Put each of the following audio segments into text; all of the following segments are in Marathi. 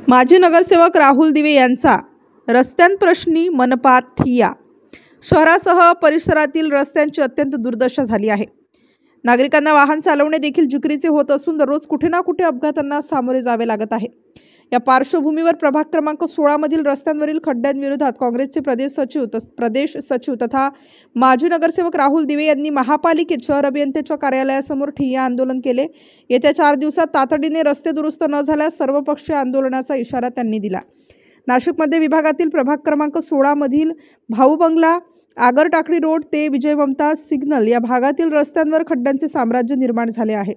माजी नगरसेवक राहुल दिवे यांचा रस्त्यांप्रश्नी मनपात ठिय्या। शहरासह परिसरातील रस्त्यांची अत्यंत दुर्दशा झाली आहे। नागरिकांना वाहन चालवणे देखील जिकरीचे होत असून दररोज कुठे ना कुठे अपघातांना सामोरे जावे लागत आहे। या पार्श्वभूमीवर प्रभाग क्रमांक 16 मधील रस्त्यांवरील खड्ड्यांविरोधात काँग्रेसचे प्रदेश सचिव तथा माजी नगरसेवक राहुल दिवे यांनी महापालिकेत शहर अभियंत्याच्या कार्यालयासमोर ठिय्या आंदोलन केले। येत्या 4 दिवसात तातडीने रस्ते दुरुस्त न झाल्यास सर्वपक्षीय आंदोलनाचा इशारा त्यांनी दिला। नाशिकमध्ये विभागातील प्रभाग क्रमांक 16 मधील भाऊ बंगला, आगर टाकळी रोड ते विजय ममता सिग्नल या भागातील रस्त्यांवर खड्ड्यांचे साम्राज्य निर्माण झाले आहे।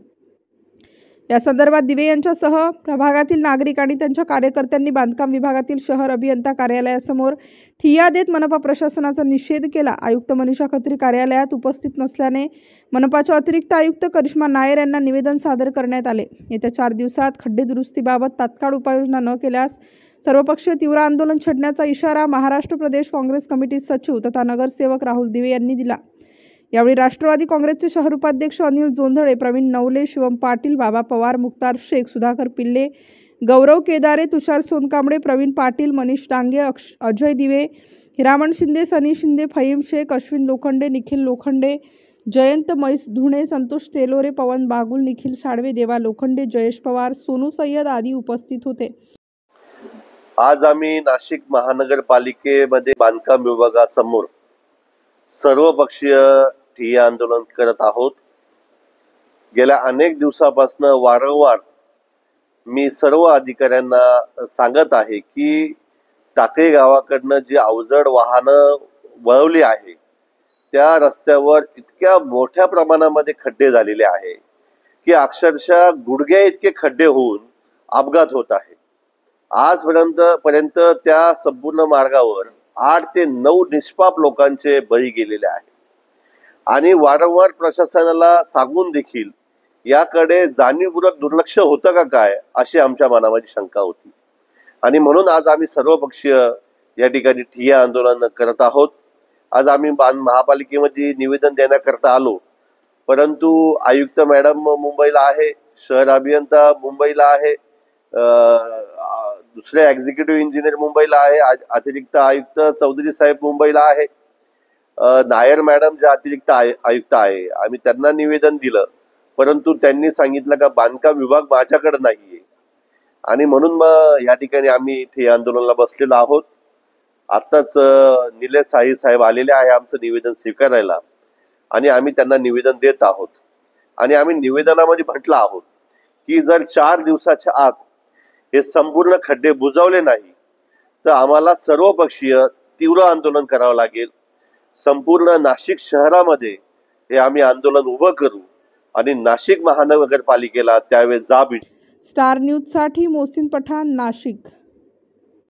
या संदर्भात दिवे यांच्यासह प्रभागातील नागरिक आणि त्यांच्या कार्यकर्त्यांनी बांधकाम विभागातील शहर अभियंता कार्यालयासमोर ठिय्या देत मनपा प्रशासनाचा निषेध केला। आयुक्त मनीषा खत्री कार्यालयात उपस्थित नसल्याने मनपाच्या अतिरिक्त आयुक्त करिश्मा नायर यांना निवेदन सादर करण्यात आले। येत्या 4 दिवसात खड्डे दुरुस्तीबाबत तात्काळ उपाययोजना न केल्यास सर्वपक्षीय तीव्र आंदोलन छेडण्याचा इशारा महाराष्ट्र प्रदेश काँग्रेस कमिटी सचिव तथा नगरसेवक राहुल दिवे यांनी दिला। यावेळी राष्ट्रवादी काँग्रेसचे शहर उपाध्यक्ष अनिल जोंधळे, प्रवीण नवले, शिवम पाटील, बाबा पवार, मुक्तार शेख, सुधाकर पिल्ले, गौरव केदारे, तुषार सोनकांबळे, प्रवीण पाटील, मनीष डांगे, अजय दिवे, हिरामण शिंदे, सनी शिंदे, फहीम शेख, अश्विन लोखंडे, निखिल लोखंडे, जयंत मैस धुणे, संतोष तेलोरे, पवन बागुल, निखिल साळवे, देवा लोखंडे, जयेश पवार, सोनू सय्यद आदी उपस्थित होते। आज आम्ही नाशिक महानगरपालिकेमध्ये बांधकाम विभागासमोर सर्वपक्षीय ठिय्या आंदोलन करत आहोत। गेल्या अनेक दिवसापासून वारंवार मी सर्व अधिकाऱ्यांना सांगत आहे की टाकळी गावाकडनं जी अवजड वाहनं वळवली आहे त्या रस्त्यावर इतक्या मोठ्या प्रमाणामध्ये खड्डे झालेले आहे की अक्षरशः गुडघ्या इतके खड्डे होऊन अपघात होत आहे। आजपर्यंत त्या संपूर्ण मार्गावर 8 ते 9 निष्पाप लोकांचे बळी गेलेले आहे आणि वारंवार प्रशासनाला सांगून देखील याकडे जाणीवपूर्वक दुर्लक्ष होतं का काय अशी आमच्या मनामध्ये शंका होती आणि म्हणून आज आम्ही सर्वपक्षीय या ठिकाणी ठिय्या आंदोलन करत आहोत। आज आम्ही महापालिकेमध्ये निवेदन देण्याकरता आलो, परंतु आयुक्त मॅडम मुंबईला आहे, शहर अभियंता मुंबईला आहे, दुसरे एक्झिक्युटिव्ह इंजिनियर मुंबईला आहे, अतिरिक्त आयुक्त चौधरी साहेब मुंबईला आहे, नायर मॅडम जे अतिरिक्त आयुक्त आहे, आम्ही त्यांना निवेदन दिलं, परंतु त्यांनी सांगितलं का बांधकाम विभाग माझ्याकडे नाहीये आणि म्हणून मग या ठिकाणी आम्ही ठिय्या आंदोलनाला बसलेलो आहोत। आताच निलेश साहेब आलेले आहे आमचं निवेदन स्वीकारायला आणि आम्ही त्यांना निवेदन देत आहोत आणि आम्ही निवेदनामध्ये म्हटलं आहोत की जर 4 दिवसाच्या आत हे संपूर्ण खड्डे बुजवले नाही तर आम्हाला सर्वपक्षीय तीव्र आंदोलन करावं लागेल। संपूर्ण नाशिक शहरामध्ये हे आम्ही आंदोलन उभं करू आणि नाशिक महानगरपालिकेला त्यावेळेस जाब। स्टार न्यूज साठी मोहसिन पठाण, नाशिक।